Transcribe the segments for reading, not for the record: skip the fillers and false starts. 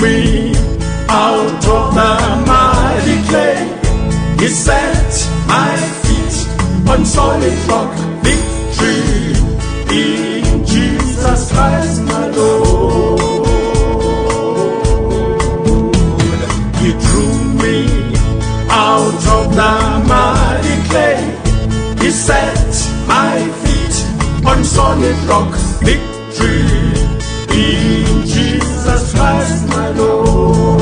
me out of the mighty clay. He set my feet on solid rock. Victory in Jesus Christ my Lord. He drew me out of the mighty clay. He set my feet on solid rock. Victory in Jesus Christ my Lord.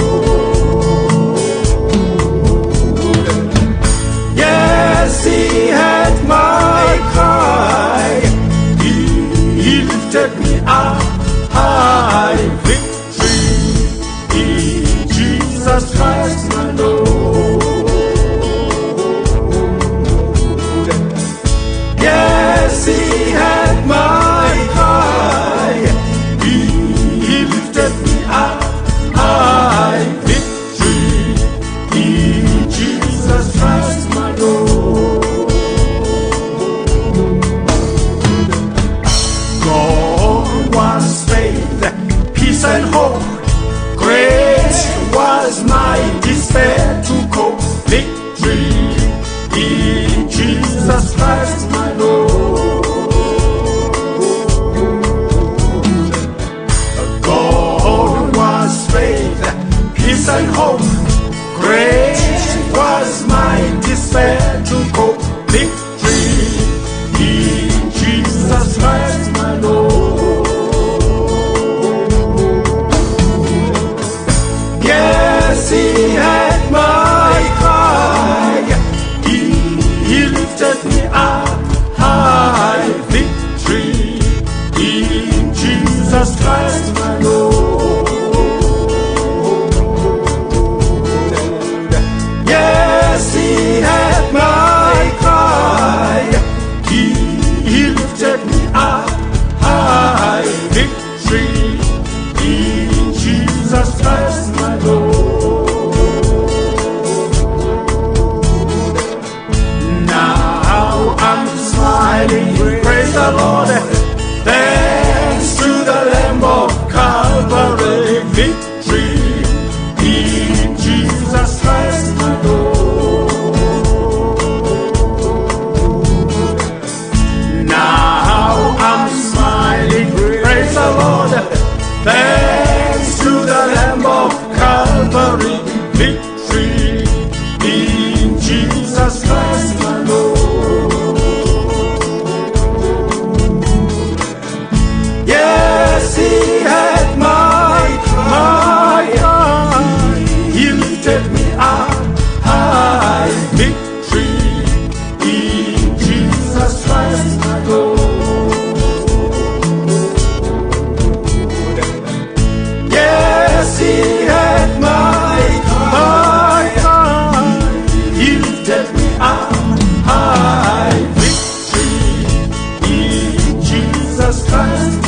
Yes, He heard my cry. He lifted me up high. Victory in Jesus Christ my Lord. Yes, He heard my cry. He lifted me up high. Victory in Jesus Christ my Lord. God was faith, peace and hope. Great was my despair to cope. Victory in Jesus Christ my Lord. God was faith, peace and hope. Great was my despair to cope. Victory in Jesus Christ my Lord. Yes, He heard my cry. He lifted me up high. Victory in Jesus Christ my Lord. Yes, He heard my cry. He lifted me up high. Victory in Jesus Christ my Lord. Now I'm smiling, praise the Lord. Thanks to the Lamb of Calvary. Victory in Jesus Christ my Lord. Now I'm smiling, praise the Lord. Thanks to the Lamb of Calvary. Victory in Jesus Christ my Lord. Yes, He heard my cry. He lifted me up high. Victory in Jesus Christ my Lord. Yes, He heard my cry. He lifted me up high. Victory in Jesus Christ.